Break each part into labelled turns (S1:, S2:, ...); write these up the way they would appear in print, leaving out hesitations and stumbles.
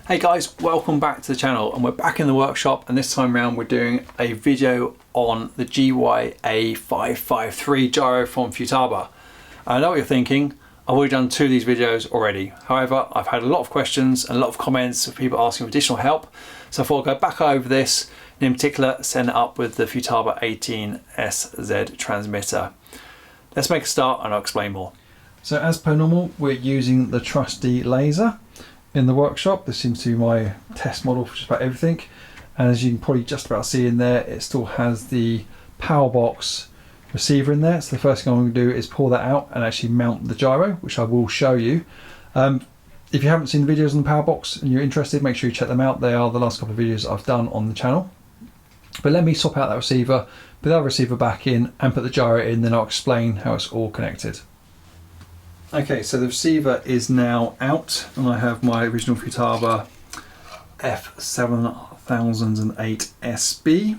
S1: Hey guys, welcome back to the channel, and we're back in the workshop, and this time around we're doing a video on the GYA553 Gyro from Futaba. I know what you're thinking, I've already done 2 of these videos already. However, I've had a lot of questions and a lot of comments of people asking for additional help, so I thought I'd go back over this, and in particular set it up with the Futaba 18SZ transmitter. Let's make a start and I'll explain more. So as per normal, we're using the trusty laser in the workshop. This seems to be my test model for just about everything, and as you can probably just about see in there, it still has the power box receiver in there. So the first thing I'm going to do is pull that out and actually mount the gyro, which I will show you. If you haven't seen the videos on the power box and you're interested, make sure you check them out. They are the last couple of videos I've done on the channel. But let me swap out that receiver, put that receiver back in and put the gyro in, then I'll explain how it's all connected. Okay, so the receiver is now out, and I have my original Futaba F7008 SB,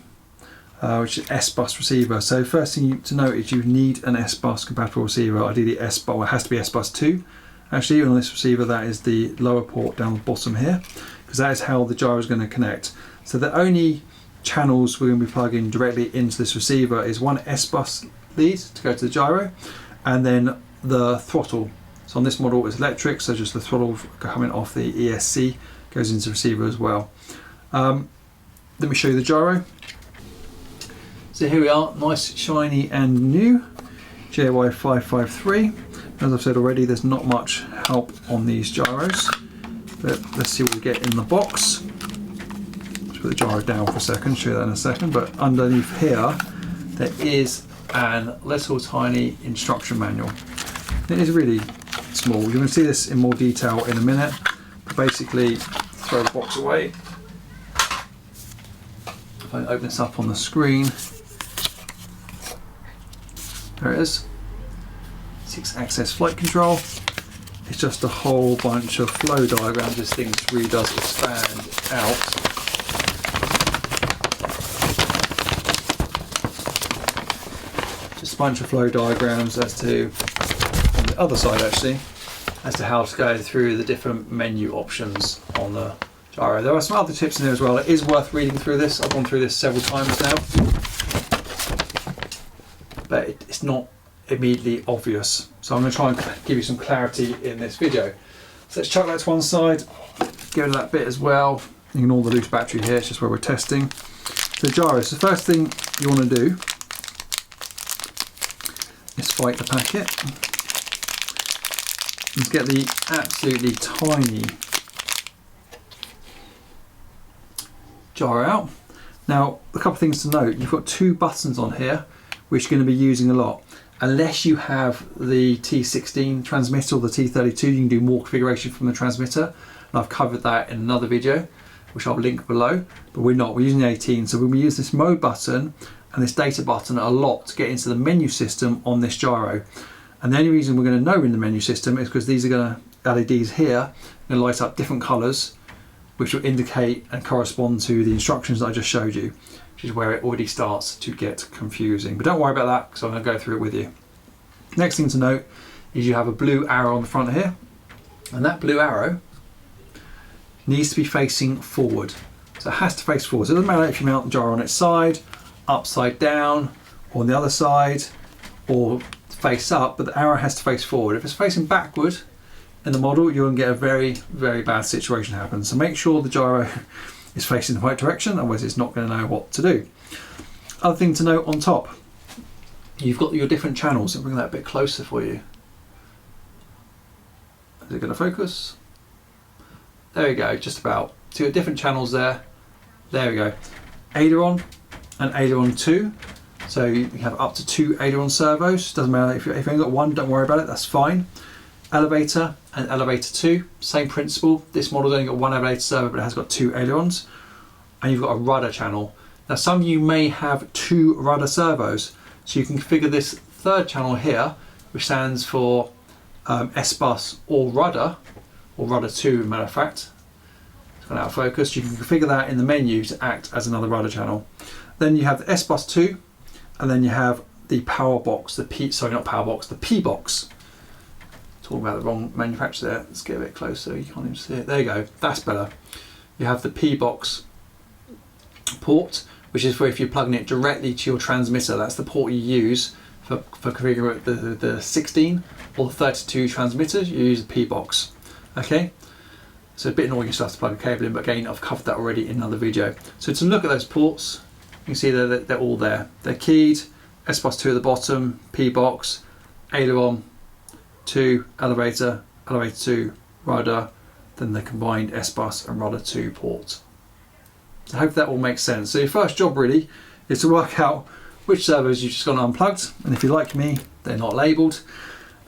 S1: which is S-bus receiver. So first thing to note is you need an S-bus compatible receiver, ideally S-bus, well, it has to be S-bus 2. Actually, on this receiver, that is the lower port down the bottom here, because that is how the gyro is going to connect. So the only channels we're going to be plugging directly into this receiver is one S-bus lead to go to the gyro, and then the throttle. So on this model it's electric, so just the throttle coming off the ESC goes into the receiver as well. Let me show you the gyro. So here we are, nice, shiny and new GYA553. As I've said already, there's not much help on these gyros, but let's see what we get in the box. Let's put the gyro down for a second, show you that in a second. But underneath here there is a little tiny instruction manual. It is really small. You're going to see this in more detail in a minute. But basically, throw the box away. If I open this up on the screen, there it is. 6-axis flight control. It's just a whole bunch of flow diagrams. This thing really does expand out. Just a bunch of flow diagrams as to, on the other side actually, as to how to go through the different menu options on the gyro. There are some other tips in there as well. It is worth reading through this. I've gone through this several times now, but it's not immediately obvious. So I'm going to try and give you some clarity in this video. So let's chuck that to one side, go to that bit as well. Ignore the loose battery here, it's just where we're testing. So gyro, so the first thing you want to do is fight the packet. Let's get the absolutely tiny gyro out. Now, a couple of things to note. You've got 2 buttons on here which you're going to be using a lot. Unless you have the T16 transmitter or the T32, you can do more configuration from the transmitter. And I've covered that in another video, which I'll link below, but we're not. We're using the 18. So we use this mode button and this data button a lot to get into the menu system on this gyro. And the only reason we're going to know we're in the menu system is because these are going to, LEDs here, are going to light up different colours, which will indicate and correspond to the instructions that I just showed you, which is where it already starts to get confusing. But don't worry about that, because I'm going to go through it with you. Next thing to note is you have a blue arrow on the front here, and that blue arrow needs to be facing forward. So it has to face forward. So it doesn't matter if you mount the gyro on its side, upside down, or on the other side, or face up, but the arrow has to face forward. If it's facing backward in the model, you're going to get a very, very bad situation happen. So make sure the gyro is facing the right direction, otherwise it's not going to know what to do. Other thing to note on top, you've got your different channels. I'll bring that a bit closer for you. Is it going to focus? There we go, just about. So you've got different channels there. There we go. Aileron and Aileron 2. So you have up to 2 aileron servos. Doesn't matter if you've only got one, don't worry about it, that's fine. Elevator and elevator 2, same principle. This model's only got 1 elevator servo, but it has got 2 ailerons. And you've got a rudder channel. Now some of you may have 2 rudder servos, so you can configure this 3rd channel here, which stands for S-bus or rudder 2, as a matter of fact. It's gone out of focus. You can configure that in the menu to act as another rudder channel. Then you have the S-bus 2, and then you have the power box, the P box. talking about the wrong manufacturer there. Let's get a bit closer, you can't even see it. There you go, that's better. You have the P box port, which is for if you're plugging it directly to your transmitter. That's the port you use for configuring the 16 or the 32 transmitters. You use a P box. Okay, so a bit annoying you still have to plug a cable in, but again, I've covered that already in another video. So to look at those ports, you can see they're all there. They're keyed, S bus 2 at the bottom, P box, AILERON 2, elevator, elevator 2, rudder, then the combined S bus and rudder 2 port. I hope that all makes sense. So your first job really is to work out which servos you've just got unplugged, and if you're like me, they're not labelled,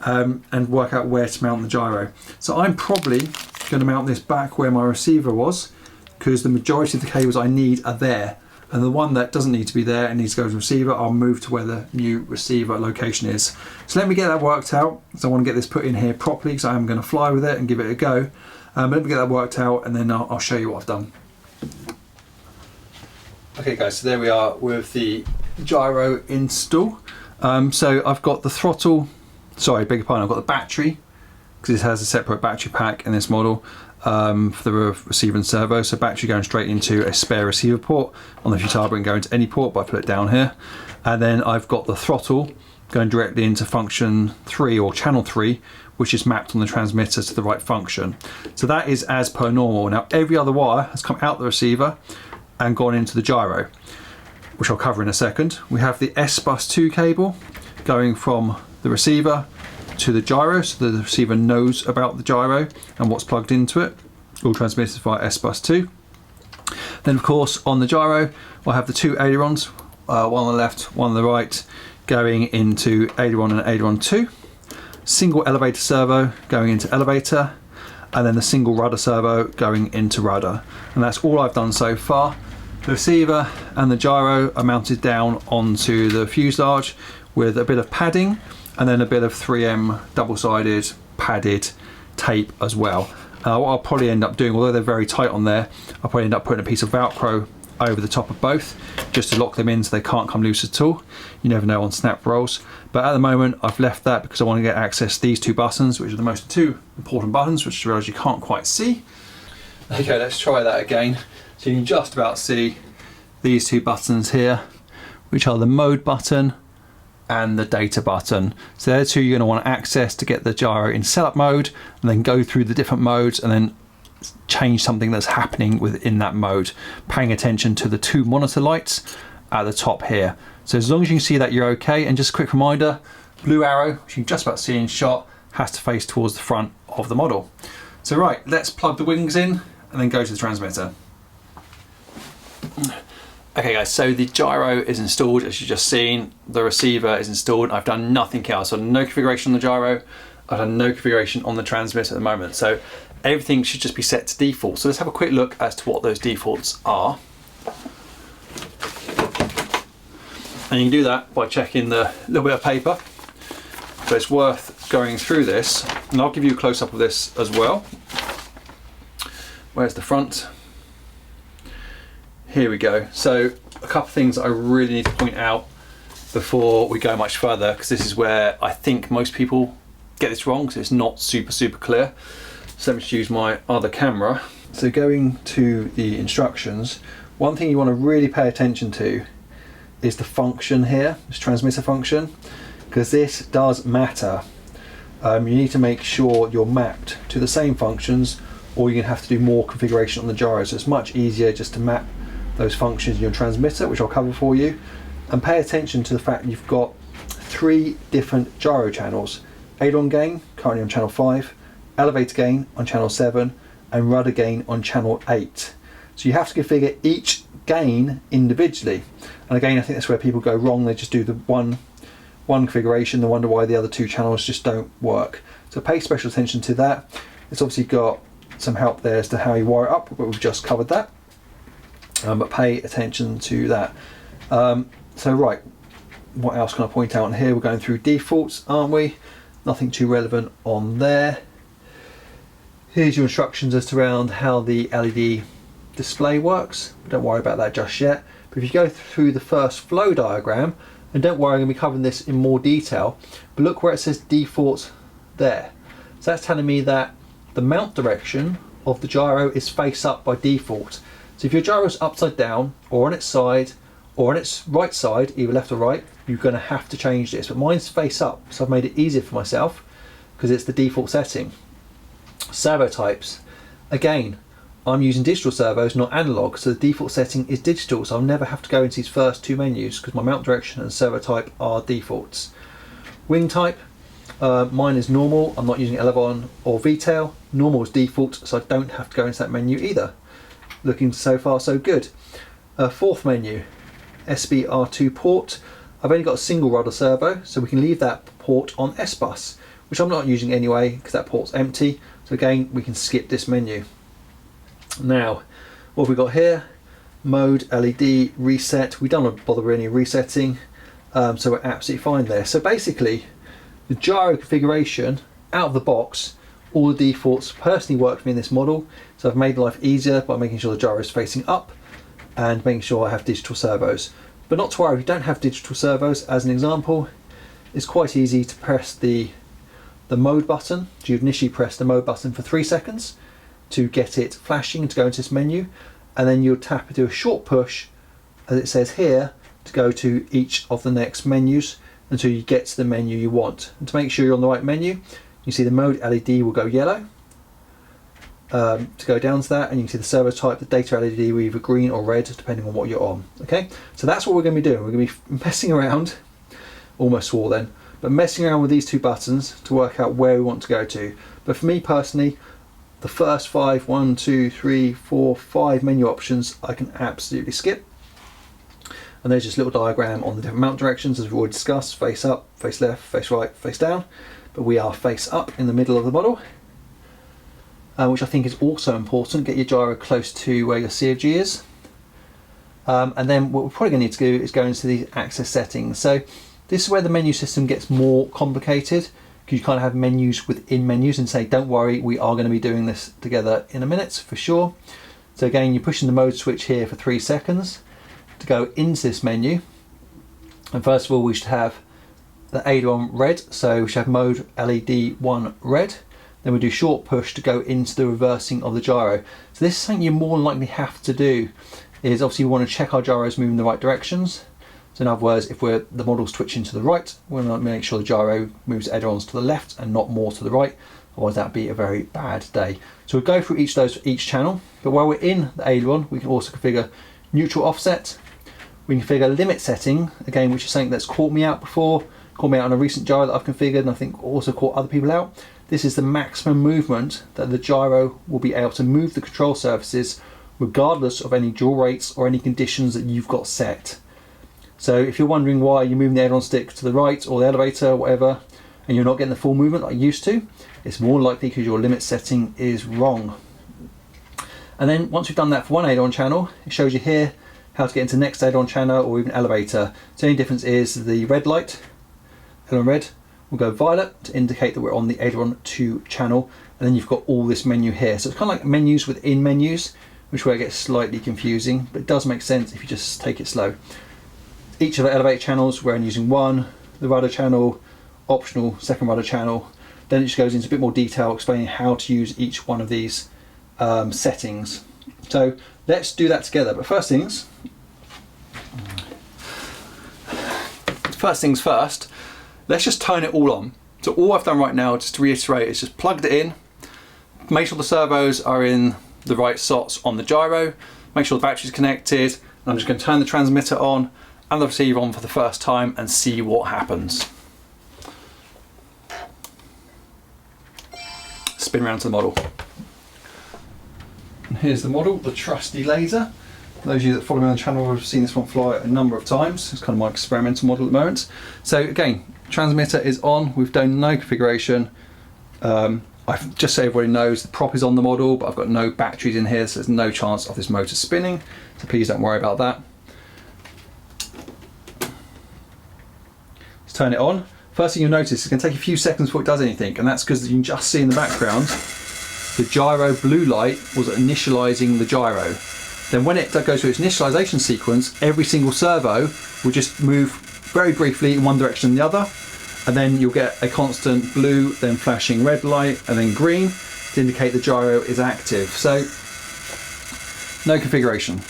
S1: and work out where to mount the gyro. So I'm probably going to mount this back where my receiver was, because the majority of the cables I need are there, and the one that doesn't need to be there and needs to go to the receiver, I'll move to where the new receiver location is. So let me get that worked out, because I want to get this put in here properly, because I am going to fly with it and give it a go. But let me get that worked out, and then I'll show you what I've done. Okay guys, so there we are with the gyro install. So I've got the throttle, sorry, beg your pardon, I've got the battery, because it has a separate battery pack in this model for the receiver and servo. So battery going straight into a spare receiver port. On the Futaba and go into any port, but I put it down here. And then I've got the throttle going directly into function 3 or channel 3, which is mapped on the transmitter to the right function. So that is as per normal. Now every other wire has come out the receiver and gone into the gyro, which I'll cover in a second. We have the S bus 2 cable going from the receiver to the gyro, so the receiver knows about the gyro and what's plugged into it, all transmitted via S bus 2. Then of course on the gyro I have the two ailerons, one on the left, one on the right, going into aileron and aileron 2, single elevator servo going into elevator, and then the single rudder servo going into rudder. And that's all I've done so far. The receiver and the gyro are mounted down onto the fuselage with a bit of padding and then a bit of 3M double-sided padded tape as well. What I'll probably end up doing, although they're very tight on there, I'll probably end up putting a piece of Velcro over the top of both just to lock them in so they can't come loose at all. You never know on snap rolls. But at the moment I've left that because I want to get access to these two buttons, which are the two important buttons, which I realise you can't quite see. Okay, let's try that again. So you can just about see these two buttons here, which are the mode button and the data button. So they're the two you're going to want access to get the gyro in setup mode, and then go through the different modes and then change something that's happening within that mode, paying attention to the two monitor lights at the top here. So as long as you can see that, you're okay. And just a quick reminder, blue arrow, which you can just about see in shot, has to face towards the front of the model. So right, let's plug the wings in and then go to the transmitter. Okay guys, so the gyro is installed, as you've just seen. The receiver is installed. I've done nothing else. So no configuration on the gyro. I've done no configuration on the transmitter at the moment. So everything should just be set to default. So let's have a quick look as to what those defaults are. And you can do that by checking the little bit of paper. So it's worth going through this, and I'll give you a close-up of this as well. Where's the front? Here we go. So a couple of things I really need to point out before we go much further, because this is where I think most people get this wrong, because it's not super clear. So let me just use my other camera. So going to the instructions, one thing you want to really pay attention to is the function here, this transmitter function, because this does matter. You need to make sure you're mapped to the same functions, or you're going to have to do more configuration on the gyro. So it's much easier just to map those functions in your transmitter, which I'll cover for you, and pay attention to the fact you've got 3 different gyro channels: aileron gain currently on channel 5, elevator gain on channel 7, and rudder gain on channel 8. So you have to configure each gain individually, and again I think that's where people go wrong. They just do the one configuration, they wonder why the other 2 channels just don't work. So pay special attention to that. It's obviously got some help there as to how you wire it up, but we've just covered that. But pay attention to that. So right, what else can I point out on here? We're going through defaults, aren't we? Nothing too relevant on there. Here's your instructions as to around how the LED display works. Don't worry about that just yet. But if you go through the first flow diagram, and don't worry, I'm going to be covering this in more detail, but look where it says default there. So that's telling me that the mount direction of the gyro is face up by default. So if your gyro is upside down or on its side or on its right side, either left or right, you're going to have to change this. But mine's face up, so I've made it easier for myself because it's the default setting. Servo types. Again, I'm using digital servos, not analog, so the default setting is digital, so I'll never have to go into these first two menus because my mount direction and servo type are defaults. Wing type, mine is normal. I'm not using ELEVATOR or VTail. Normal is default, so I don't have to go into that menu either. Looking so far so good. Fourth menu, SBR2 port. I've only got a single rudder servo, so we can leave that port on S-Bus, which I'm not using anyway because that port's empty. So again, we can skip this menu. Now, what have we got here? Mode, LED, reset. We don't want to bother with any resetting, so we're absolutely fine there. So basically, the gyro configuration out of the box, all the defaults personally work for me in this model. So I've made life easier by making sure the gyro is facing up and making sure I have digital servos. But not to worry, if you don't have digital servos, as an example, it's quite easy to press the mode button. So you initially press the mode button for 3 seconds to get it flashing to go into this menu, and then you'll tap and do a short push, as it says here, to go to each of the next menus until you get to the menu you want. And to make sure you're on the right menu, you see the mode LED will go yellow to go down to that, and you can see the servo type, the data LED will either green or red depending on what you're on. Okay, so that's what we're going to be doing. We're going to be messing around, almost swore then, but messing around with these two buttons to work out where we want to go to. But for me personally, the first 5 menu options I can absolutely skip. And there's just a little diagram on the different mount directions as we've already discussed: face up, face left, face right, face down. But we are face up in the middle of the model, which I think is also important. Get your gyro close to where your CFG is. And then what we're probably going to need to do is go into the access settings. So this is where the menu system gets more complicated, because you kind of have menus within menus, and say, don't worry, we are going to be doing this together in a minute for sure. So again, you're pushing the mode switch here for 3 seconds to go into this menu. And first of all, we should have the aileron red, so we should have mode LED 1 red. Then we do short push to go into the reversing of the gyro. So this is something you more than likely have to do, is obviously we want to check our gyros moving in the right directions. So in other words, if the model's twitching to the right, we want to make sure the gyro moves ailerons to the left and not more to the right, otherwise that'd be a very bad day. So we'll go through each of those for each channel, but while we're in the aileron, we can also configure neutral offset. We can configure limit setting, again, which is something that's caught me out before, caught me out on a recent gyro that I've configured, and I think also caught other people out. This is the maximum movement that the gyro will be able to move the control surfaces regardless of any draw rates or any conditions that you've got set. So if you're wondering why you're moving the aileron stick to the right or the elevator or whatever, and you're not getting the full movement like you used to, it's more likely because your limit setting is wrong. And then once we've done that for one aileron channel, it shows you here how to get into the next aileron channel or even elevator. So the only difference is the red light, aileron red, will go violet to indicate that we're on the aileron 2 channel, and then you've got all this menu here. So it's kind of like menus within menus, which is where it gets slightly confusing, but it does make sense if you just take it slow. Each of the elevator channels, we're using one, the rudder channel, optional second rudder channel. Then it just goes into a bit more detail explaining how to use each one of these settings. So let's do that together. But first things first, let's just turn it all on. So all I've done right now, just to reiterate, is just plugged it in, make sure the servos are in the right slots on the gyro, make sure the battery's connected, and I'm just going to turn the transmitter on and the receiver on for the first time and see what happens. Spin around to the model. And here's the model, the trusty laser. Those of you that follow me on the channel have seen this one fly a number of times. It's kind of my experimental model at the moment. So again, transmitter is on. We've done no configuration. I've just so everybody knows, the prop is on the model, but I've got no batteries in here, so there's no chance of this motor spinning. So please don't worry about that. Let's turn it on. First thing you'll notice, it's going to take a few seconds before it does anything, and that's because you can just see in the background the gyro blue light was initializing the gyro. Then when it goes through its initialization sequence, every single servo will just move very briefly in one direction and the other, and then you'll get a constant blue, then flashing red light, and then green to indicate the gyro is active. So no configuration.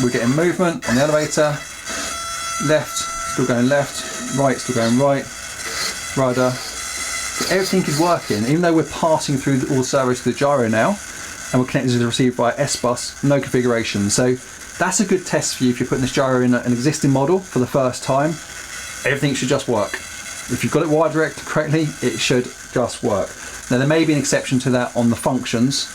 S1: We're getting movement on the elevator, left, still going left, right, still going right, rudder. So everything is working, even though we're passing through all the servos to the gyro now, and we're connected to the receiver by S-bus, no configuration. So that's a good test for you if you're putting this gyro in an existing model for the first time. Everything should just work. If you've got it wire directed correctly, it should just work. Now there may be an exception to that on the functions,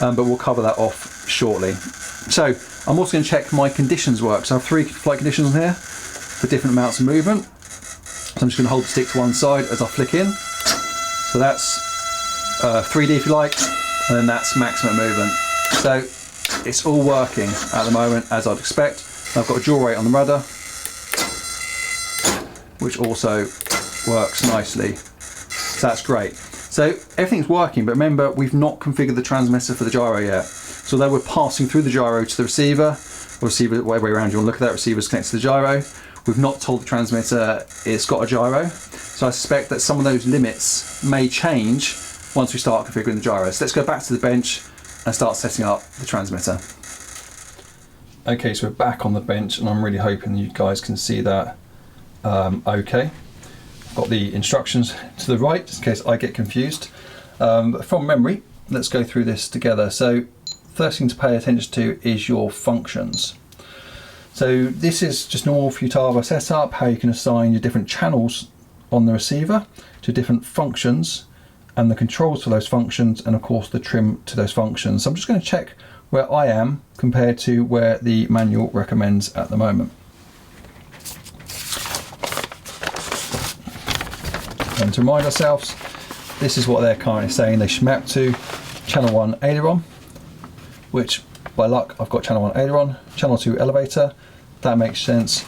S1: but we'll cover that off shortly. So I'm also going to check my conditions work. So I have 3 flight conditions on here for different amounts of movement. So I'm just going to hold the stick to one side as I flick in. So that's 3D if you like, and then that's maximum movement. So it's all working at the moment as I'd expect. I've got a jaw rate on the rudder, which also works nicely. So that's great. So everything's working, but remember we've not configured the transmitter for the gyro yet. So although we're passing through the gyro to the receiver, or receiver, whatever way around you want to look at that, receiver's connected to the gyro, we've not told the transmitter it's got a gyro. So I suspect that some of those limits may change once we start configuring the gyro. So let's go back to the bench and start setting up the transmitter. Okay, so we're back on the bench, and I'm really hoping you guys can see that okay. I've got the instructions to the right, just in case I get confused. But from memory, let's go through this together. So first thing to pay attention to is your functions. So this is just normal Futaba setup, how you can assign your different channels on the receiver to different functions, and the controls for those functions, and of course the trim to those functions. So I'm just going to check where I am compared to where the manual recommends at the moment. And to remind ourselves, this is what they're currently saying they should map to. Channel 1 aileron, which by luck I've got channel 1 aileron, channel 2 elevator, that makes sense.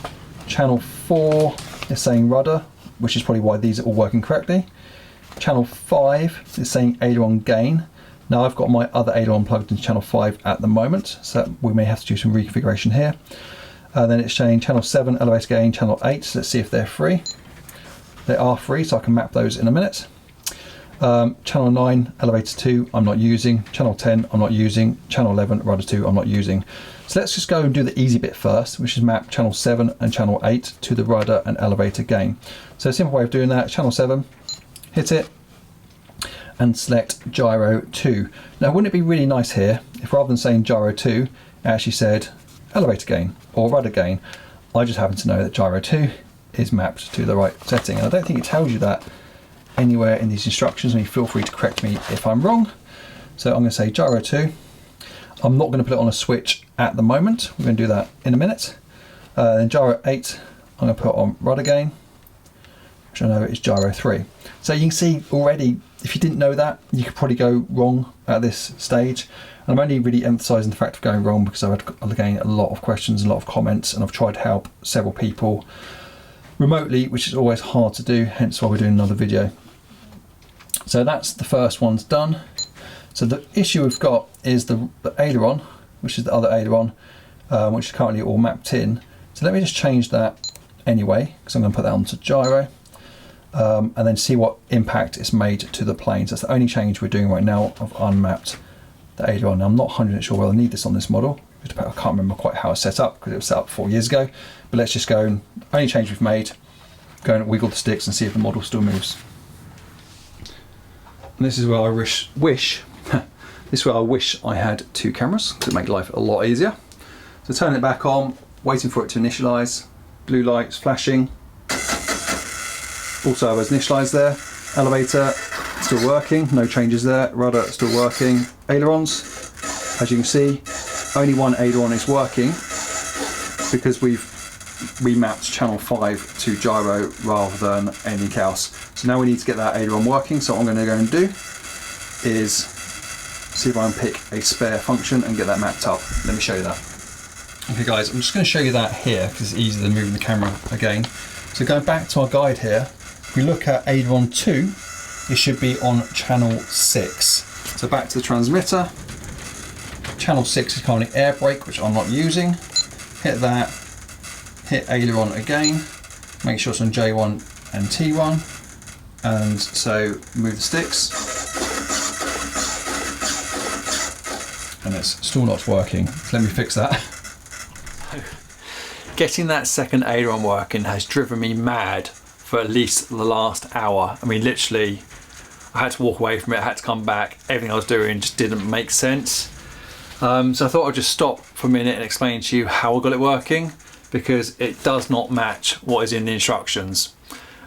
S1: Channel 4 is saying rudder, which is probably why these are all working correctly. Channel 5 is saying aileron gain. Now I've got my other aileron plugged into channel 5 at the moment, so we may have to do some reconfiguration here. Then it's saying channel 7 elevator gain, channel 8, so let's see if they're free. They are free, so I can map those in a minute. Channel 9 elevator 2 I'm not using, channel 10 I'm not using, channel 11 rudder 2 I'm not using. So let's just go and do the easy bit first, which is map channel 7 and channel 8 to the rudder and elevator gain. So a simple way of doing that, channel 7, hit it, and select gyro 2. Now wouldn't it be really nice here if rather than saying gyro 2, it actually said elevator gain or rudder gain. I just happen to know that gyro 2 is mapped to the right setting, and I don't think it tells you that anywhere in these instructions, and you feel free to correct me if I'm wrong. So I'm going to say gyro 2. I'm not going to put it on a switch at the moment, we're going to do that in a minute. Then gyro 8 I'm going to put on rudder gain, which I know is gyro 3. So you can see already, if you didn't know that, you could probably go wrong at this stage. And I'm only really emphasising the fact of going wrong because I've had, again, a lot of questions, a lot of comments, and I've tried to help several people remotely, which is always hard to do, hence why we're doing another video. So that's the first one's done. So the issue we've got is the aileron, which is the other aileron, which is currently all mapped in. So let me just change that anyway, because I'm going to put that onto gyro, and then see what impact it's made to the planes. That's the only change we're doing right now. I've unmapped the aileron. Now, I'm not 100% sure whether I need this on this model. I can't remember quite how it's set up because it was set up 4 years ago. But let's just go and, only change we've made, go and wiggle the sticks and see if the model still moves. And this is where I wish this is where I wish I had 2 cameras to make life a lot easier. So turn it back on, waiting for it to initialize. Blue lights flashing. All servos initialized there. Elevator still working, no changes there. Rudder still working. Ailerons, as you can see, only one aileron is working because we've remapped channel 5 to gyro rather than anything else. So now we need to get that aileron working. So what I'm going to go and do is see if I can pick a spare function and get that mapped up. Let me show you that. Okay guys, I'm just going to show you that here because it's easier than moving the camera again. So going back to our guide here, if we look at aileron 2, it should be on channel 6. So back to the transmitter. Channel 6 is currently air brake, which I'm not using. Hit that, hit aileron again, make sure it's on J1 and T1, And so move the sticks. And it's still not working. So let me fix that. Getting that second aileron working has driven me mad for at least the last hour. I mean, literally, I had to walk away from it, I had to come back. Everything I was doing just didn't make sense. So I thought I'd just stop for a minute and explain to you how I got it working, because it does not match what is in the instructions.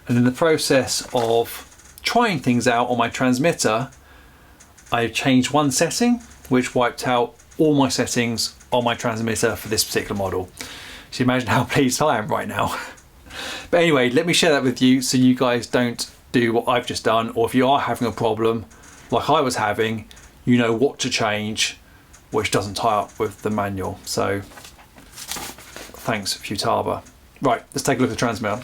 S1: And in the process of trying things out on my transmitter, I changed one setting, which wiped out all my settings on my transmitter for this particular model. So you imagine how pleased I am right now. But anyway, let me share that with you so you guys don't do what I've just done, or if you are having a problem like I was having, you know what to change, which doesn't tie up with the manual. So thanks, Futaba. Right, let's take a look at the transmitter.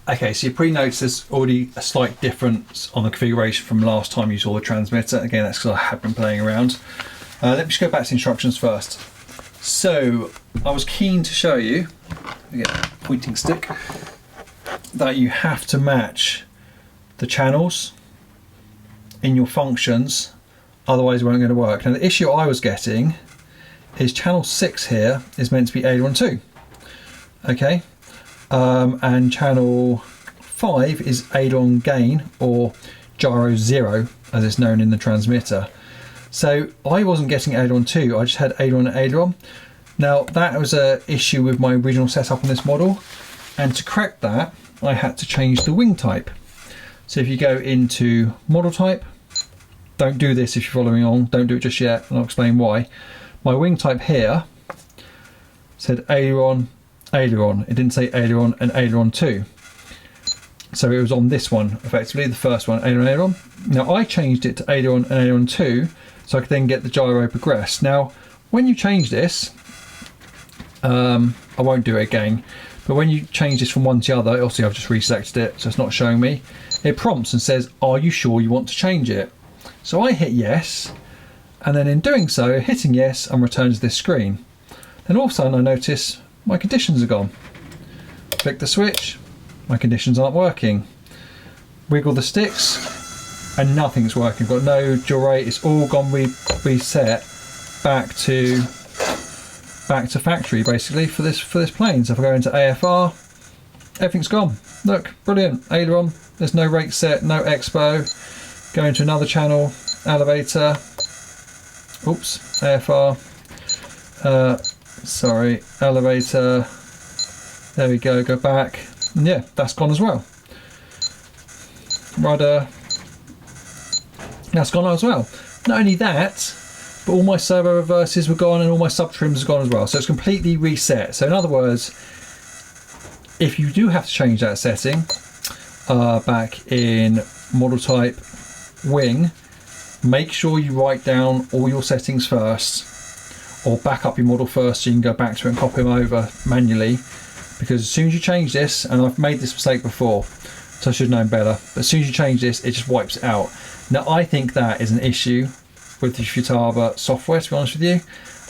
S1: Okay, so you probably noticed there's already a slight difference on the configuration from last time you saw the transmitter. Again, that's because I have been playing around. Let me just go back to the instructions first. So I was keen to show you, get a pointing stick, that you have to match the channels in your functions, otherwise it won't going to work. Now the issue I was getting is channel 6 here is meant to be aileron 2, okay, and channel 5 is aileron gain, or gyro 0 as it's known in the transmitter. So I wasn't getting aileron 2, I just had aileron and aileron. Now that was an issue with my original setup on this model, and to correct that I had to change the wing type. So if you go into model type, don't do this if you're following on, don't do it just yet, and I'll explain why. My wing type here said aileron, aileron. It didn't say aileron and aileron 2. So it was on this one, effectively, the first one, aileron, aileron. Now I changed it to aileron and aileron 2, so I could then get the gyro progress. Now, when you change this, I won't do it again, but when you change this from one to the other, obviously I've just reselected it, so it's not showing me. It prompts and says, are you sure you want to change it? So I hit yes, and then in doing so, hitting yes, and returns this screen. Then all of a sudden I notice my conditions are gone. Click the switch, my conditions aren't working. Wiggle the sticks, and nothing's working. Got no dual rate, it's all gone reset back to factory basically for this plane. So if I go into AFR, everything's gone. Look, brilliant, aileron, there's no rate set, no expo. Go into another channel, elevator, oops, AFR, sorry, elevator, there we go, go back, and yeah, that's gone as well. Rudder, that's gone as well. Not only that, but all my servo reverses were gone and all my sub trims are gone as well. So it's completely reset. So in other words, if you do have to change that setting, back in model type wing, make sure you write down all your settings first, or back up your model first so you can go back to it and copy them over manually, because as soon as you change this, and I've made this mistake before, so I should have known better, but as soon as you change this, it just wipes it out. Now I think that is an issue with the Futaba software, to be honest with you.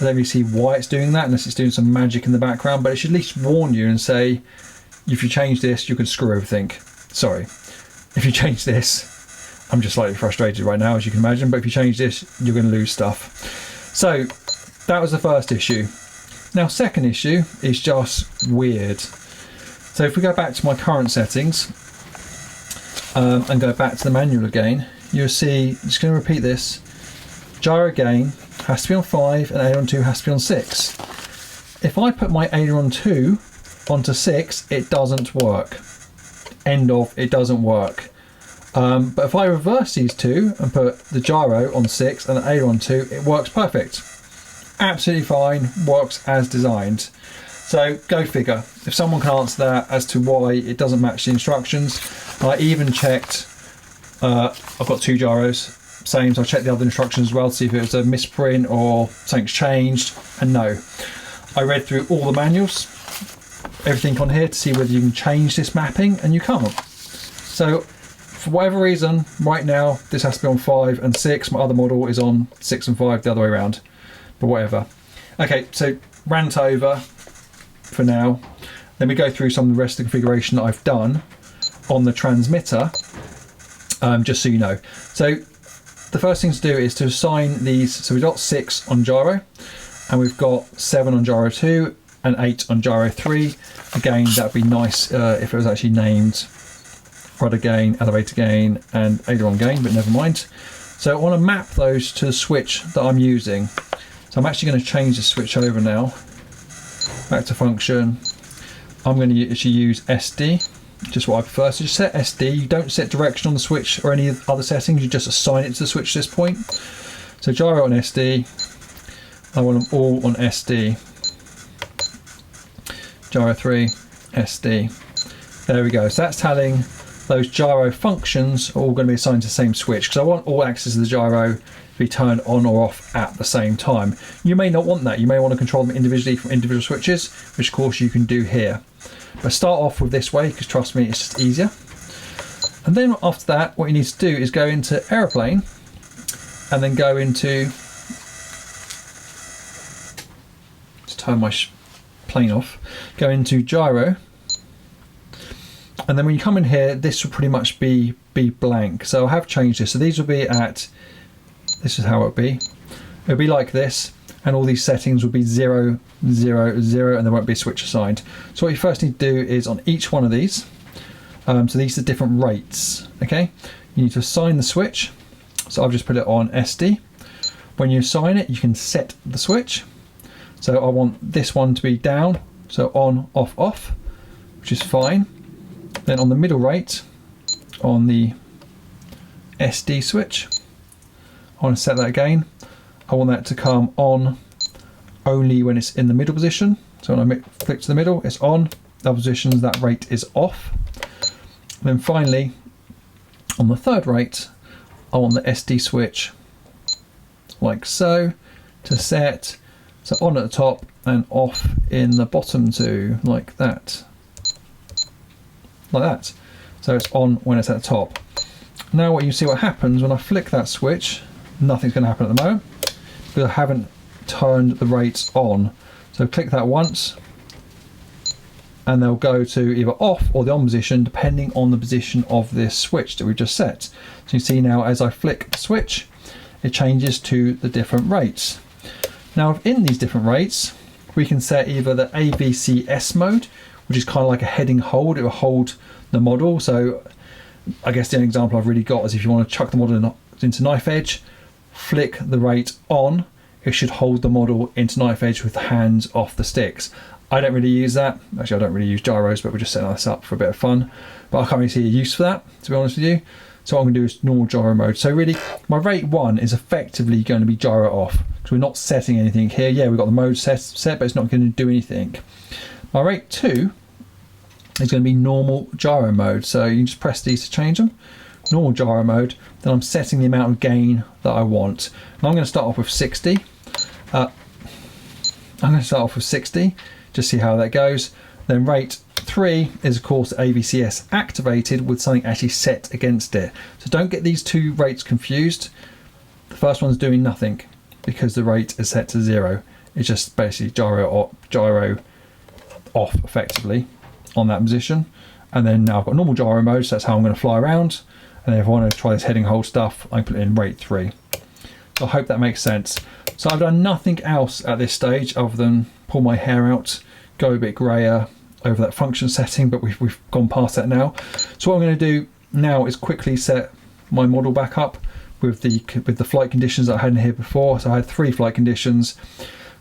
S1: I don't really see why it's doing that unless it's doing some magic in the background, but it should at least warn you and say, if you change this, you could screw everything. Sorry. If you change this, I'm just slightly frustrated right now, as you can imagine, but if you change this, you're going to lose stuff. So that was the first issue. Now, second issue is just weird. So if we go back to my current settings and go back to the manual again, you'll see, I'm just going to repeat this, gyro gain has to be on 5 and aileron 2 has to be on 6. If I put my aileron 2 onto 6, it doesn't work. End of, it doesn't work. But if I reverse these two and put the gyro on 6 and the aileron 2, it works perfect. Absolutely fine, works as designed. So go figure. If someone can answer that as to why it doesn't match the instructions. I even checked, I've got 2 gyros, same, so I checked the other instructions as well to see if it was a misprint or something's changed, and no. I read through all the manuals, everything on here, to see whether you can change this mapping, and you can't. So for whatever reason, right now this has to be on 5 and 6. My other model is on 6 and 5 the other way around, but whatever. Okay, so rant over for now. Let me go through some of the rest of the configuration that I've done, on the transmitter, just so you know. So the first thing to do is to assign these. So we've got 6 on gyro, and we've got 7 on gyro 2 and 8 on gyro 3. Again, that'd be nice if it was actually named rudder gain, elevator gain, and aileron gain, but never mind. So I want to map those to the switch that I'm using. So I'm actually going to change the switch over now. Back to function. I'm going to actually use SD, just what I prefer. So just set SD. You don't set direction on the switch or any other settings. You just assign it to the switch at this point. So gyro on SD. I want them all on SD. Gyro 3, SD. There we go. So that's telling those gyro functions are all going to be assigned to the same switch, because I want all axes of the gyro to be turned on or off at the same time. You may not want that. You may want to control them individually from individual switches, which of course you can do here. But start off with this way, because trust me, it's just easier. And then after that, what you need to do is go into aeroplane, and then go into, let's turn my plane off, go into gyro. And then when you come in here, this will pretty much be blank. So I have changed this. So these will be at, this is how it would be. It'll be like this, and all these settings will be 0, 0, 0, and there won't be a switch assigned. So what you first need to do is on each one of these, so these are different rates, okay? You need to assign the switch. So I've just put it on SD. When you assign it, you can set the switch. So I want this one to be down, so on, off, off, which is fine. Then on the middle rate, on the SD switch, I want to set that again. I want that to come on only when it's in the middle position. So when I flick to the middle, it's on. Other positions, that rate is off. And then finally, on the third rate, I want the SD switch like so to set. So on at the top and off in the bottom two, like that. Like that. So it's on when it's at the top. Now what you see what happens when I flick that switch, nothing's going to happen at the moment because I haven't turned the rates on. So click that once and they'll go to either off or the on position depending on the position of this switch that we've just set. So you see now as I flick the switch, it changes to the different rates. Now in these different rates, we can set either the AVCS mode, which is kind of like a heading hold. It will hold the model. So I guess the only example I've really got is if you want to chuck the model into knife edge, flick the rate on, it should hold the model into knife edge with the hands off the sticks. I don't really use that. Actually, I don't really use gyros, but we're just setting this up for a bit of fun. But I can't really see a use for that, to be honest with you. So what I'm going to do is normal gyro mode. So really, my rate 1 is effectively going to be gyro off, because we're not setting anything here. Yeah, we've got the mode set, but it's not going to do anything. My rate 2 is going to be normal gyro mode. So you can just press these to change them. Normal gyro mode. Then I'm setting the amount of gain that I want. And I'm going to start off with 60. Just see how that goes. Then rate 3 is of course AVCS activated with something actually set against it. So don't get these two rates confused. The first one's doing nothing because the rate is set to 0. It's just basically gyro off effectively on that position. And then now I've got normal gyro mode, so that's how I'm going to fly around. And then if I want to try this heading hold stuff, I can put it in rate 3. So I hope that makes sense. So I've done nothing else at this stage other than pull my hair out, go a bit grayer over that function setting, but we've gone past that now. So what I'm going to do now is quickly set my model back up with the flight conditions that I had in here before. So I had 3 flight conditions,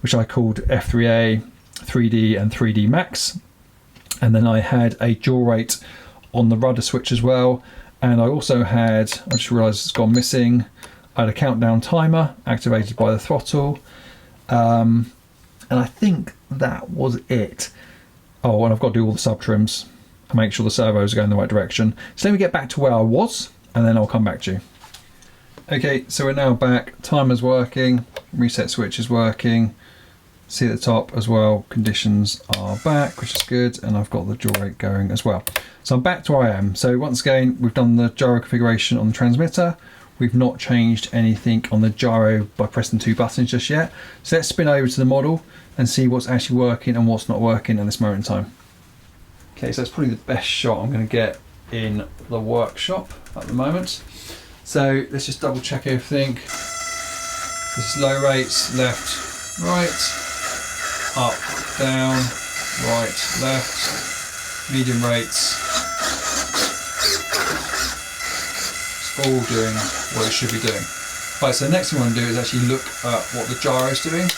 S1: which I called F3A, 3D and 3D max. And then I had a dual rate on the rudder switch as well. And I also had, I just realised it's gone missing, I had a countdown timer activated by the throttle. And I think that was it. Oh, and I've got to do all the sub trims and make sure the servos are going in the right direction. So let me get back to where I was and then I'll come back to you. Okay, so we're now back. Timer's working, reset switch is working. See at the top as well, conditions are back, which is good, and I've got the dual rate going as well. So I'm back to where I am. So once again, we've done the gyro configuration on the transmitter. We've not changed anything on the gyro by pressing 2 buttons just yet. So let's spin over to the model and see what's actually working and what's not working at this moment in time. Okay, so that's probably the best shot I'm going to get in the workshop at the moment. So let's just double check everything. This is low rates, left, right, up, down, right, left, medium rates. It's all doing what it should be doing. Right, so the next thing we want to do is actually look at what the gyro is doing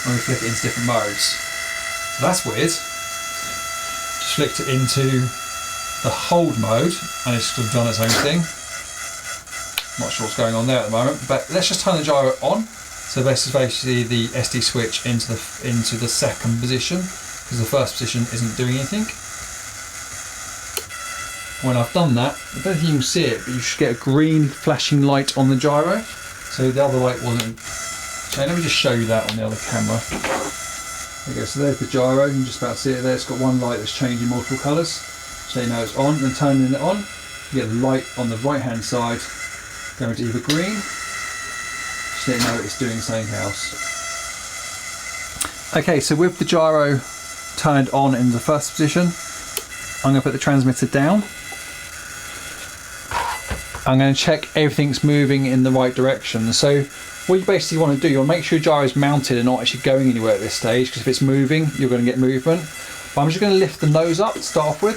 S1: when we flick it into different modes. So that's weird. Just flicked it into the hold mode and it's sort of done its own thing. Not sure what's going on there at the moment, but let's just turn the gyro on. So this is basically the SD switch into the second position, because the first position isn't doing anything. When I've done that, I don't think you can see it, but you should get a green flashing light on the gyro. So the other light wasn't. So let me just show you that on the other camera. There you go, so there's the gyro, you can just about see it there. It's got one light that's changing multiple colours. So you know it's on, and turning it on, you get the light on the right hand side going to either green, so you know it's doing something else. Okay, so with the gyro turned on in the first position, I'm going to put the transmitter down. I'm going to check everything's moving in the right direction. So what you basically want to do, you want to make sure your gyro is mounted and not actually going anywhere at this stage, because if it's moving, you're going to get movement. But I'm just going to lift the nose up to start off with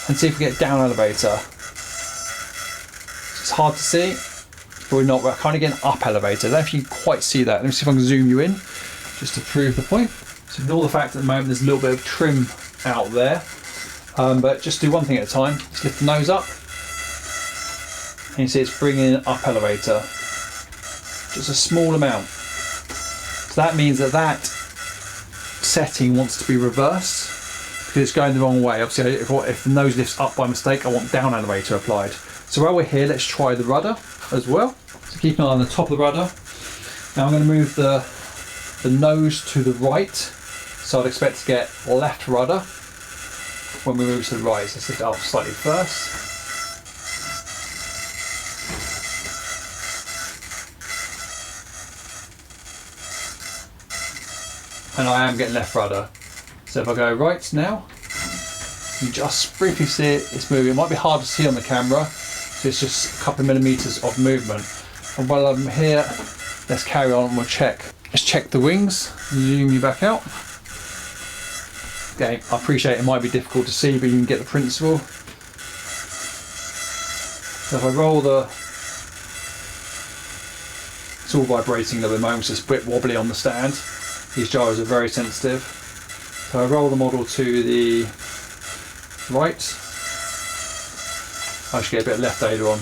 S1: and see if we get down elevator. It's hard to see, but we're kind of getting up elevator. I don't know if you can quite see that. Let me see if I can zoom you in just to prove the point. So ignore the fact at the moment there's a little bit of trim out there, but just do one thing at a time. Just lift the nose up. And you see it's bringing up elevator, just a small amount. So that means that that setting wants to be reversed because it's going the wrong way. Obviously, if the nose lifts up by mistake, I want down elevator applied. So while we're here, let's try the rudder as well. So keep an eye on the top of the rudder. Now I'm going to move the nose to the right, so I'd expect to get left rudder when we move to the right. So let's lift it up slightly first. And I am getting left rudder. So if I go right now, you just briefly see it's moving. It might be hard to see on the camera, so it's just a couple of millimeters of movement. And while I'm here, let's carry on and we'll check. Let's check the wings, zoom you back out. Okay, I appreciate it might be difficult to see, but you can get the principle. So if I roll it's all vibrating at the moment, so it's a bit wobbly on the stand. These gyros are very sensitive. So I roll the model to the right. I should get a bit of left aileron.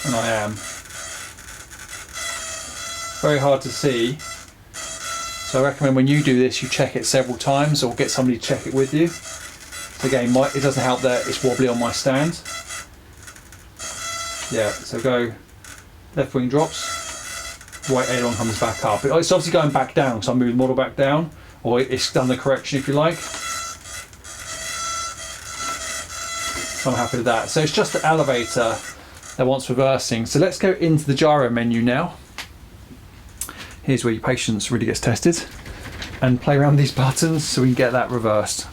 S1: And I am. Very hard to see. So I recommend when you do this, you check it several times or get somebody to check it with you. So again, it doesn't help that it's wobbly on my stand. Yeah, so go left wing drops, right aileron comes back up. It's obviously going back down, so I move the model back down, or it's done the correction if you like. So I'm happy with that. So it's just the elevator that wants reversing. So let's go into the gyro menu now. Here's where your patience really gets tested, and play around with these buttons so we can get that reversed.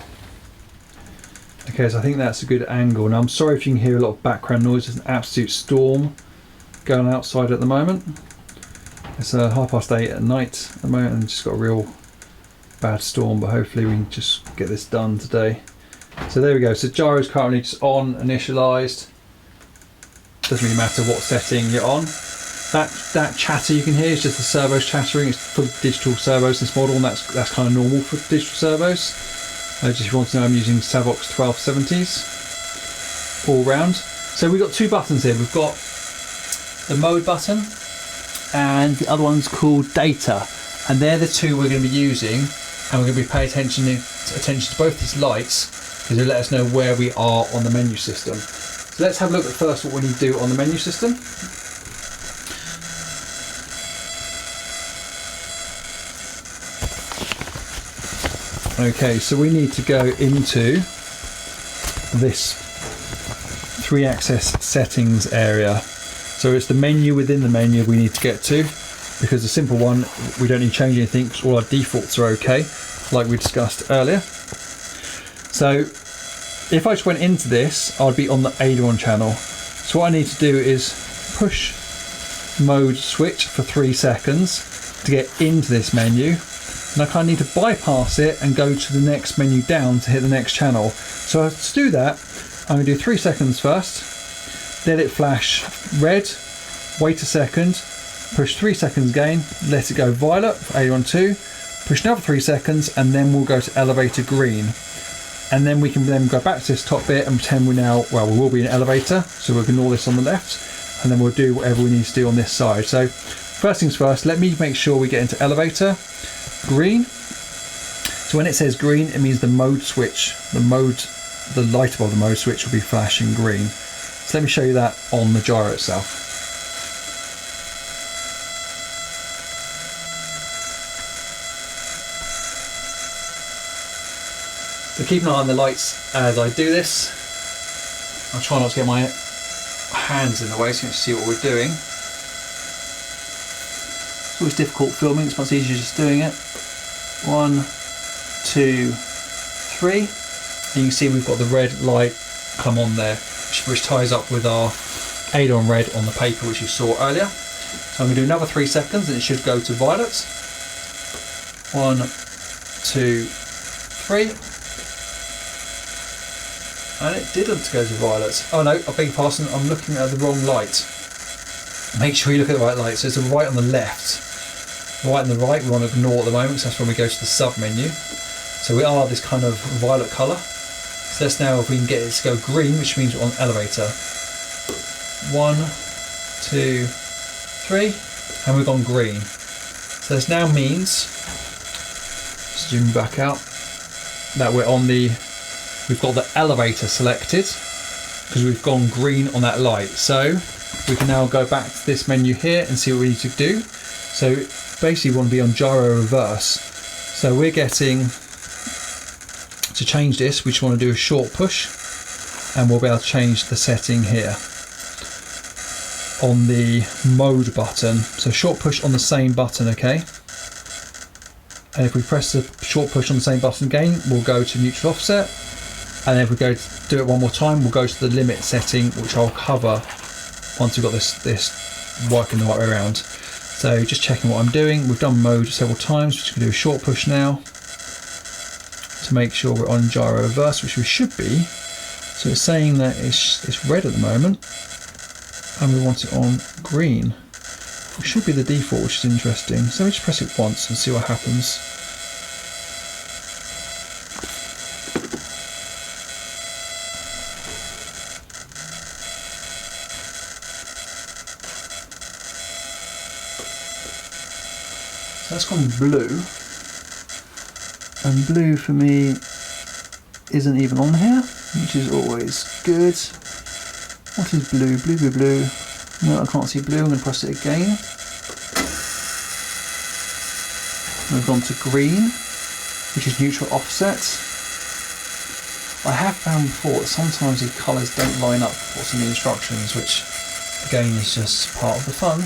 S1: Okay, so I think that's a good angle. Now I'm sorry if you can hear a lot of background noise. There's an absolute storm going outside at the moment. It's 8:30 at night at the moment and just got a real bad storm, but hopefully we can just get this done today. So there we go. So gyro is currently just on, initialized. Doesn't really matter what setting you're on. That chatter you can hear is just the servos chattering. It's for digital servos this model, and that's kind of normal for digital servos. Just if you want to know, I'm using Savox 1270s all round. So we've got two buttons here. We've got the mode button and the other one's called data, and they're the two we're going to be using, and we're going to be paying attention to both these lights because they'll let us know where we are on the menu system. So let's have a look at first what we need to do on the menu system. Okay, so we need to go into this 3-axis settings area. So it's the menu within the menu we need to get to. because the simple one, we don't need to change anything because all our defaults are okay, like we discussed earlier. So if I just went into this, I'd be on the AILERON channel. So what I need to do is push mode switch for 3 seconds to get into this menu. And I kind of need to bypass it and go to the next menu down to hit the next channel. So to do that, I'm going to do 3 seconds first, let it flash red, wait a second, push 3 seconds again, let it go violet for AILERON 2, push another 3 seconds, and then we'll go to elevator green. And then we can then go back to this top bit and pretend we're now, well, we will be in an elevator, so we'll ignore this on the left, and then we'll do whatever we need to do on this side. So first things first, let me make sure we get into elevator green. So when it says green, it means the mode switch, the light above the mode switch will be flashing green. So let me show you that on the gyro itself. So keep an eye on the lights as I do this. I'll try not to get my hands in the way so you can see what we're doing. It's always difficult filming, it's much easier just doing it. 1, 2, 3. And you can see we've got the red light come on there, which ties up with our AILERON red on the paper which you saw earlier. So I'm going to do another 3 seconds and it should go to violet. 1, 2, 3. And it didn't go to violet. Oh no, I beg your pardon, I'm looking at the wrong light. Make sure you look at the right light. So it's the right on the left. The right and the right we want to ignore at the moment, so that's when we go to the sub menu. So we are this kind of violet colour. So let's now, if we can get it to go green, which means we're on elevator. 1, 2, 3, and we've gone green. So this now means, zoom back out, that we're on the, we've got the elevator selected because we've gone green on that light. So we can now go back to this menu here and see what we need to do. So basically we want to be on gyro reverse. So we're getting, to change this, we just want to do a short push and we'll be able to change the setting here on the mode button. So short push on the same button, okay? And if we press the short push on the same button again, we'll go to neutral offset. And then if we go to do it one more time, we'll go to the limit setting, which I'll cover once we've got this working the right way around. So just checking what I'm doing. We've done mode several times. We're just going to do a short push now to make sure we're on gyro reverse, which we should be. So it's saying that it's red at the moment, and we want it on green, which should be the default, which is interesting. So let me just press it once and see what happens. So that's gone blue, and blue for me isn't even on here, which is always good. What is blue? Blue, blue, blue. No, I can't see blue. I'm going to press it again. We've gone to green, which is neutral offset. I have found before that sometimes the colours don't line up with what's in the instructions, which again is just part of the fun.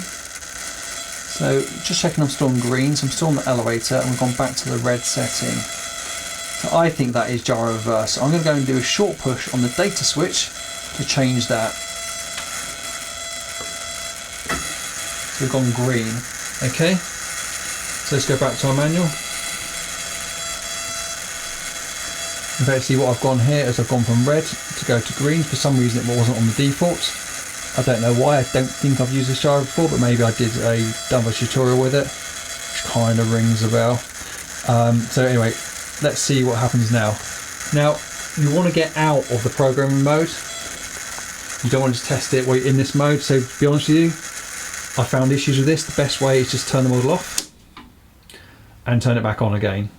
S1: So just checking I'm still on green, so I'm still on the elevator and we've gone back to the red setting. So I think that is gyro reverse. So I'm going to go and do a short push on the data switch to change that. So we've gone green, okay? So let's go back to our manual. In fact, see what I've gone here is I've gone from red to go to green. For some reason it wasn't on the default. I don't know why. I don't think I've used this gyro before, but maybe I did another tutorial with it, which kind of rings a bell. So anyway, let's see what happens now. Now, you want to get out of the programming mode. You don't want to just test it while you're in this mode. So to be honest with you, I found issues with this. The best way is just turn the model off and turn it back on again.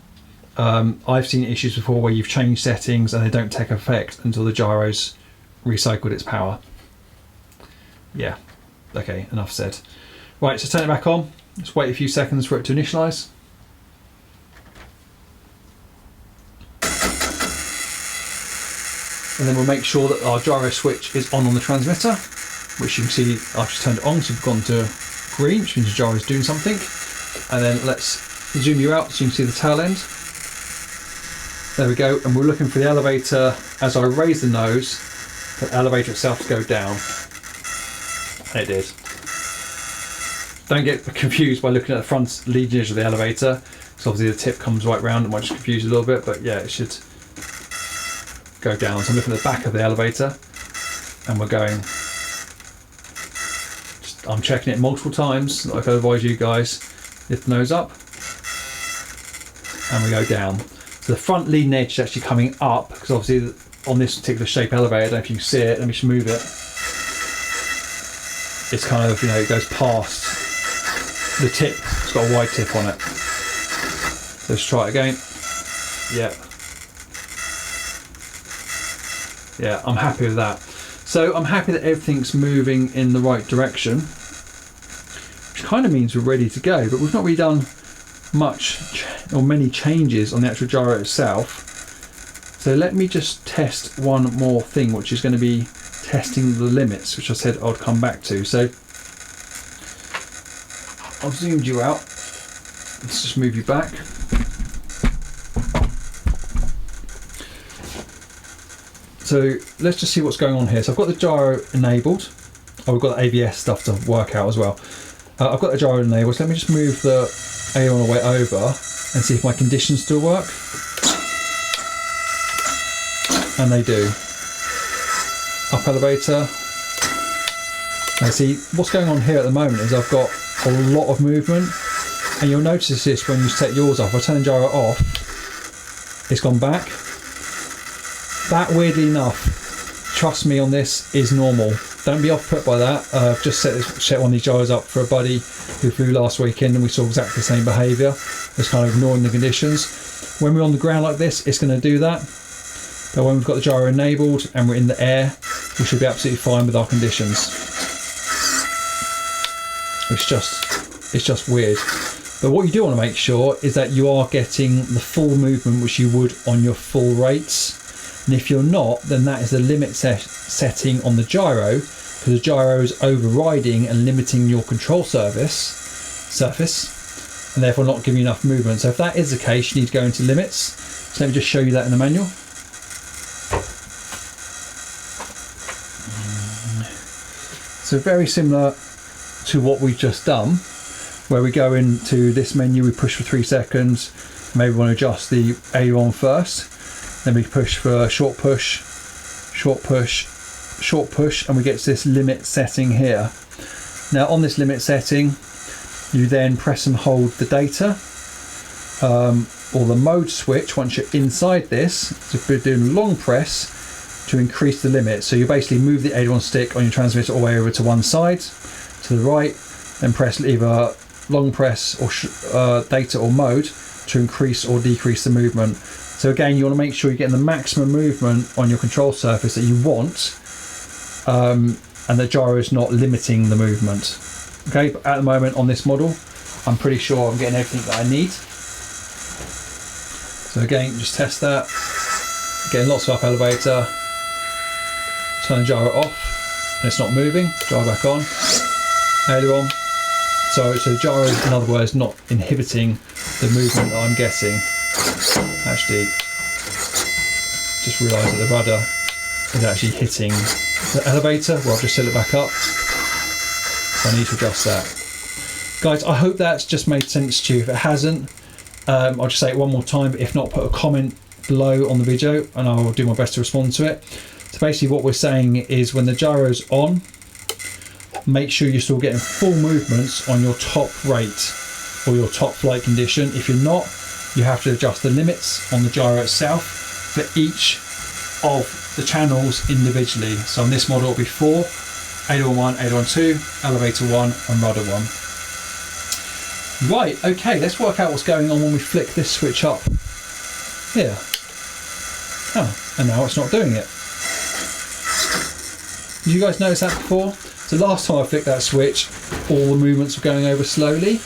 S1: I've seen issues before where you've changed settings and they don't take effect until the gyro's recycled its power. Yeah, okay, enough said. Right, so turn it back on. Let's wait a few seconds for it to initialize. And then we'll make sure that our gyro switch is on the transmitter, which you can see I've just turned it on, so we've gone to green, which means the gyro is doing something. And then let's zoom you out so you can see the tail end. There we go, and we're looking for the elevator, as I raise the nose, the elevator itself to go down. And it did. Don't get confused by looking at the front leading edge of the elevator, because obviously the tip comes right round and might just confuse you a little bit, but yeah, it should go down. So I'm looking at the back of the elevator, and we're going, I'm checking it multiple times, like I advise you guys, lift the nose up, and we go down. So the front leading edge is actually coming up, because obviously on this particular shape elevator, I don't know if you can see it, let me just move it. It's kind of, you know, it goes past the tip, it's got a wide tip on it. So let's try it again. Yeah. Yeah, I'm happy with that. So I'm happy that everything's moving in the right direction, which kind of means we're ready to go, but we've not really done much or many changes on the actual gyro itself. So let me just test one more thing, which is going to be testing the limits, which I said I'd come back to. So I've zoomed you out. Let's just move you back. So let's just see what's going on here. So I've got the gyro enabled. Oh, we've got the ABS stuff to work out as well. I've got the gyro enabled. So let me just move the AILERON away over and see if my conditions still work. And they do. Up elevator. Now see, what's going on here at the moment is I've got a lot of movement, and you'll notice this when you set yours off. If I turn the gyro off, it's gone back. That, weirdly enough, trust me on this, is normal. Don't be off put by that. I've just set one of these gyros up for a buddy who flew last weekend, and we saw exactly the same behaviour. Just kind of ignoring the conditions. When we're on the ground like this, it's going to do that. But when we've got the gyro enabled and we're in the air, we should be absolutely fine with our conditions. It's just weird. But what you do want to make sure is that you are getting the full movement which you would on your full rates. And if you're not, then that is the limit setting on the gyro, because the gyro is overriding and limiting your control surface, and therefore not giving you enough movement. So if that is the case, you need to go into limits. So let me just show you that in the manual. So very similar to what we've just done, where we go into this menu, we push for 3 seconds, maybe we want to adjust the AILERON first, then we push for short push, short push, short push, and we get to this limit setting here. Now on this limit setting, you then press and hold the data, or the mode switch once you're inside this, so we're doing long press to increase the limit. So you basically move the AILERON stick on your transmitter all the way over to one side, to the right, then press either long press or data or mode to increase or decrease the movement. So again, you want to make sure you're getting the maximum movement on your control surface that you want, and the gyro is not limiting the movement. Okay, but at the moment on this model, I'm pretty sure I'm getting everything that I need. So again, just test that. Getting lots of up elevator. Turn the gyro off, and it's not moving. Gyro back on. AILERON. So the gyro is, in other words, not inhibiting the movement that I'm getting. Actually, just realised that the rudder is actually hitting the elevator. Well, I've just set it back up. So I need to adjust that. Guys, I hope that's just made sense to you. If it hasn't, I'll just say it one more time. But if not, put a comment below on the video and I'll do my best to respond to it. So basically what we're saying is when the gyro's on, make sure you're still getting full movements on your top rate or your top flight condition. If you're not, you have to adjust the limits on the gyro itself for each of the channels individually. So on this model it'll be 4, AILERON 1, AILERON 2, elevator 1 and rudder 1. Right, okay, let's work out what's going on when we flick this switch up here. Oh, and now it's not doing it. Did you guys notice that before? So last time I flicked that switch, all the movements were going over slowly.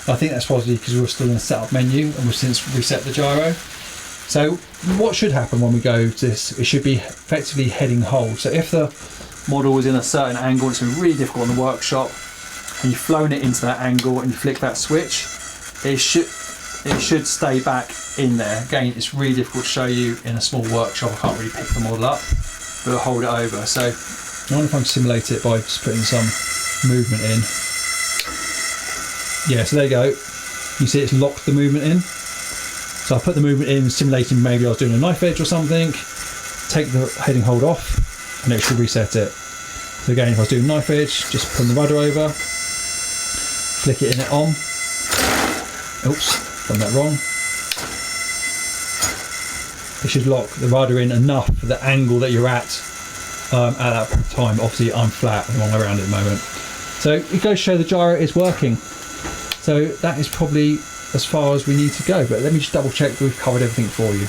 S1: I think that's probably because we were still in the setup menu and we've since reset the gyro. So what should happen when we go to this? It should be effectively heading hold. So if the model was in a certain angle, it's been really difficult in the workshop, and you've flown it into that angle and you flick that switch, it should stay back in there. Again, it's really difficult to show you in a small workshop. I can't really pick the model up, but I'll hold it over. So I wonder if I can simulate it by just putting some movement in. Yeah, so there you go. You see it's locked the movement in. So I put the movement in, simulating maybe I was doing a knife edge or something, take the heading hold off, and it should reset it. So again, if I was doing knife edge, just put the rudder over, flick it in it on. Oops, done that wrong. It should lock the rudder in enough for the angle that you're at that time. Obviously I'm flat, I'm wrong around at the moment. So it goes to show the gyro is working. So that is probably as far as we need to go, but let me just double check that we've covered everything for you.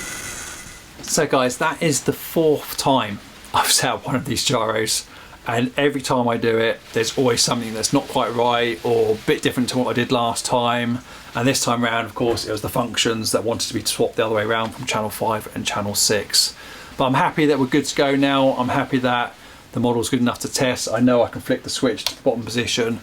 S1: So guys, that is the 4th time I've set up one of these gyros, and every time I do it there's always something that's not quite right or a bit different to what I did last time. And this time around, of course, it was the functions that wanted to be swapped the other way around from channel 5 and channel 6. But I'm happy that we're good to go now. I'm happy that the model's good enough to test. I know I can flick the switch to the bottom position,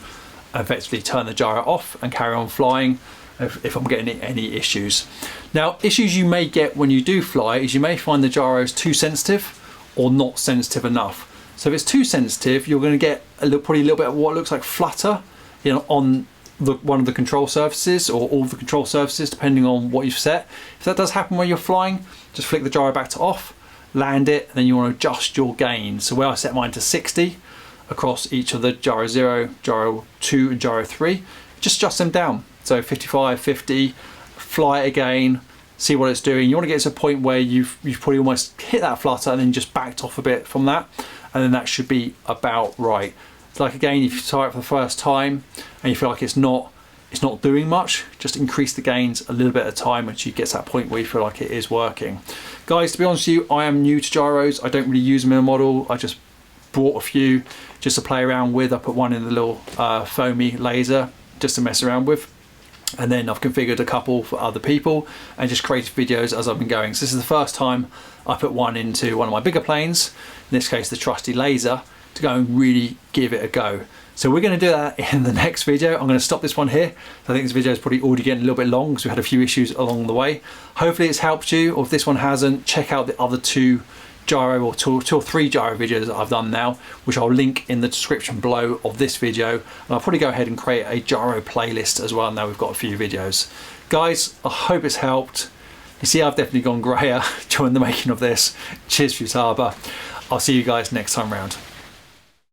S1: effectively turn the gyro off and carry on flying if I'm getting any issues. Now, issues you may get when you do fly is you may find the gyro is too sensitive or not sensitive enough. So if it's too sensitive, you're going to get probably a little bit of what looks like flutter, you know, on one of the control surfaces or all of the control surfaces, depending on what you've set. If that does happen when you're flying, just flick the gyro back to off, land it, and then you want to adjust your gain. So where I set mine to 60 across each of the gyro 0, gyro 2 and gyro 3, just adjust them down. So 55, 50, fly it again, see what it's doing. You want to get to a point where you've probably almost hit that flutter and then just backed off a bit from that, and then that should be about right. Like again, if you try it for the first time and you feel like it's not doing much, just increase the gains a little bit at a time until you get to that point where you feel like it is working. Guys, to be honest with you, I am new to gyros. I don't really use them in a model. I just bought a few just to play around with. I put one in the little foamy laser just to mess around with. And then I've configured a couple for other people and just created videos as I've been going. So this is the first time I put one into one of my bigger planes, in this case the trusty laser, to go and really give it a go. So we're going to do that in the next video. I'm going to stop this one here. I think this video is probably already getting a little bit long because we had a few issues along the way. Hopefully it's helped you, or if this one hasn't, check out the other 2 gyro or two or three gyro videos that I've done now, which I'll link in the description below of this video. And I'll probably go ahead and create a gyro playlist as well now we've got a few videos. Guys, I hope it's helped. You see, I've definitely gone grayer during the making of this. Cheers, Futaba. I'll see you guys next time round.